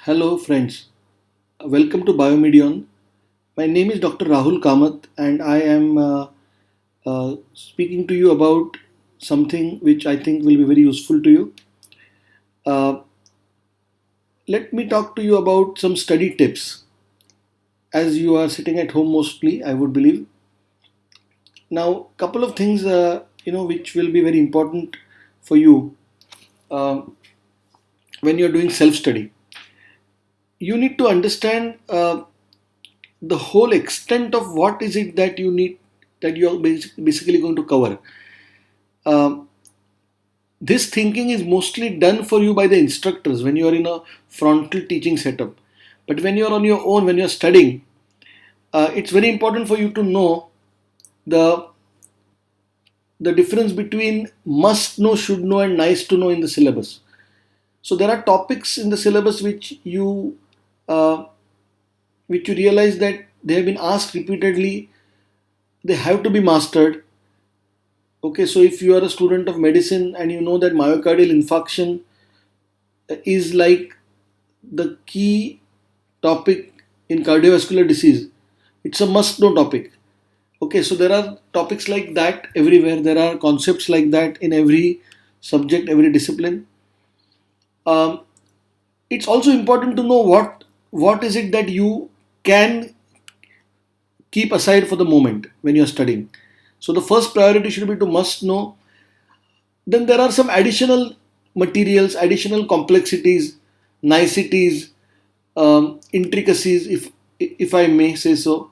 Hello, friends. Welcome to Biomedion. My name is Dr. Rahul Kamath, and I am speaking to you about something which I think will be very useful to you. Uh, Let me talk to you about some study tips. As you are sitting at home mostly, I would believe. Now, couple of things which will be very important for you uh, when you're doing self-study. You need to understand the whole extent of what is it that you need that you are basically going to cover. Um, this thinking is mostly done for you by the instructors when you are in a frontal teaching setup. But when you're on your own, when you're studying, it's very important for you to know the the difference between must know, should know, and nice to know in the syllabus. So there are topics in the syllabus uh, which you realize that they have been asked repeatedly. They have to be mastered. Okay, so if you are a student of medicine and you know that myocardial infarction is like the key topic in cardiovascular disease, it's a must know topic. Okay, so there are topics like that everywhere, there are concepts like that in every subject, every discipline. um, it's also important to know what is it that you can keep aside for the moment when you're studying. So the first priority should be to must know. Then there are some additional materials, additional complexities, niceties, intricacies, if I may say so,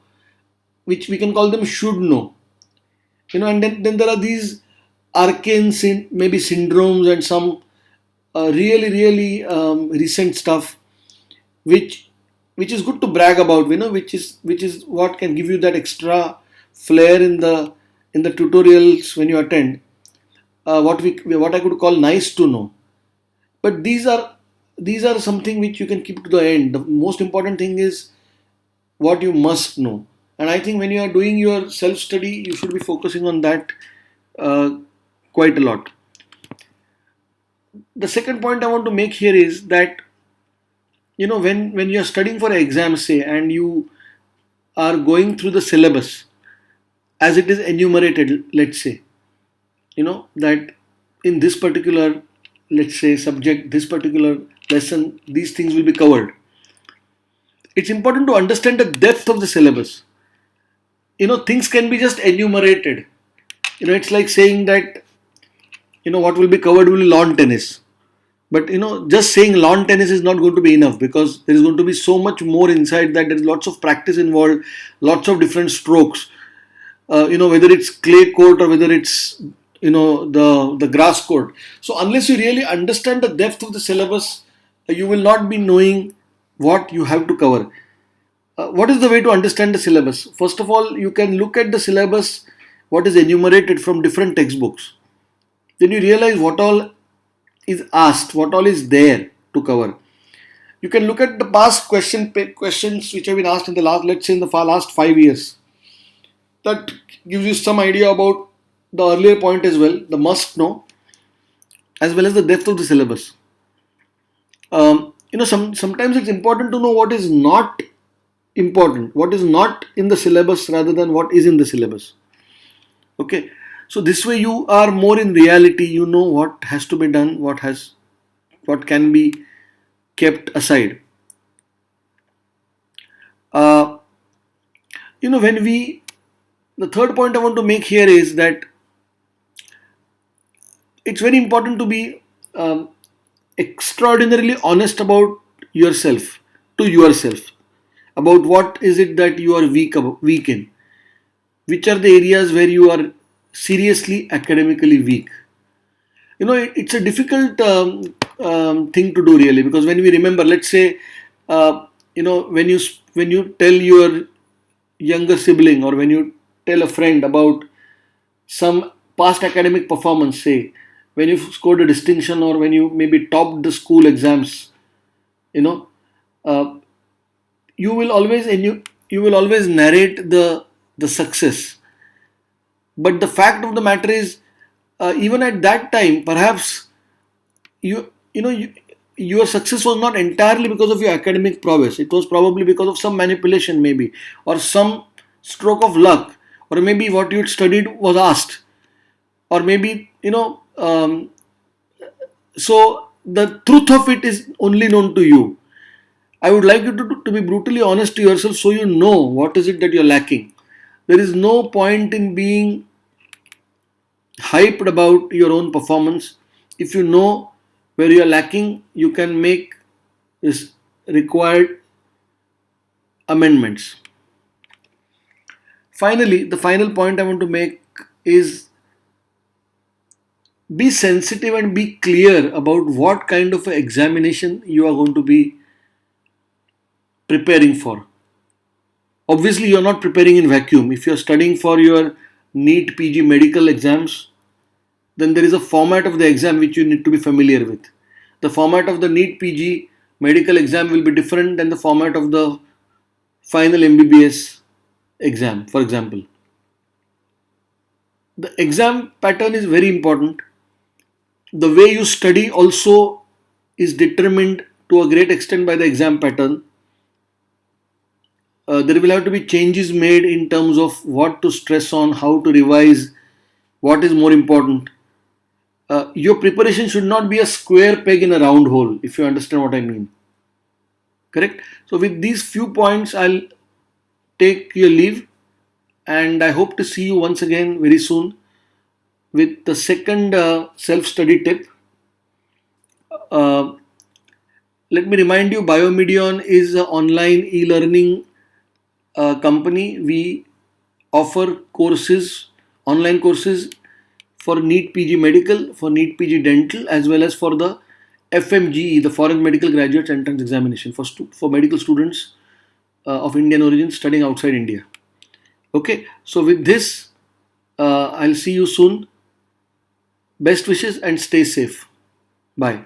which we can call them should know. And then there are these arcane maybe syndromes and some really recent stuff which which is good to brag about. Which is what can give you that extra flair in the tutorials when you attend. What I could call nice to know. But these are something which you can keep to the end. The most important thing is what you must know. And I think when you are doing your self study, you should be focusing on that uh, quite a lot. The second point I want to make here is that when you are studying for an exam, say, and you are going through the syllabus as it is enumerated, let's say, that in this particular, let's say, subject, this particular lesson, these things will be covered. It's important to understand the depth of the syllabus. Things can be just enumerated. It's like saying that what will be covered will be lawn tennis. But just saying lawn tennis is not going to be enough, because there is going to be so much more inside that. There is lots of practice involved, lots of different strokes. Whether it's clay court or whether it's the grass court. So unless you really understand the depth of the syllabus, you will not be knowing what you have to cover. What is the way to understand the syllabus? First of all, you can look at the syllabus, what is enumerated from different textbooks. Then you realize what all is asked, what all is there to cover. You can look at the past questions which have been asked in the last, let's say, in the last 5 years. That gives you some idea about the earlier point as well, the must know, as well as the depth of the syllabus. Sometimes it's important to know what is not important, what is not in the syllabus rather than what is in the syllabus. Okay, so this way you are more in reality. You know what has to be done, what can be kept aside. Uh, when we The third point I want to make here is that it's very important to be extraordinarily honest about yourself, to yourself, about what is it that you are weak in, which are the areas where you are seriously academically weak. It's a difficult thing to do, really, because when we remember, let's say, when you tell your younger sibling, or when you tell a friend about some past academic performance, say when you scored a distinction or when you maybe topped the school exams, you know uh, you will always you will always narrate the success. But the fact of the matter is, even at that time, perhaps you you know you, your success was not entirely because of your academic prowess. It was probably because of some manipulation, maybe, or some stroke of luck, or maybe what you had studied was asked, or maybe, so the truth of it is only known to you. I would like you to be brutally honest to yourself so you know what is it that you're lacking. There is no point in being hyped about your own performance. If you know where you are lacking, you can make this required amendments. Finally, the final point I want to make is be sensitive and be clear about what kind of examination you are going to be preparing for. Obviously, you're not preparing in vacuum. If you're studying for your NEET PG medical exams, then there is a format of the exam which you need to be familiar with. The format of the NEET PG medical exam will be different than the format of the final MBBS exam, for example. The exam pattern is very important. The way you study also is determined to a great extent by the exam pattern. There will have to be changes made in terms of what to stress on, how to revise, what is more important. Your preparation should not be a square peg in a round hole, if you understand what I mean. Correct? So, with these few points, I'll take your leave, and I hope to see you once again very soon with the second self study tip. Uh, Let me remind you, Biomedion is an online e learning company. We offer courses, online courses for NEET PG Medical, for NEET PG Dental, as well as for the FMGE, the Foreign Medical Graduates Entrance Examination for medical students of Indian origin studying outside India. Okay, so with this, I'll see you soon. Best wishes and stay safe. Bye.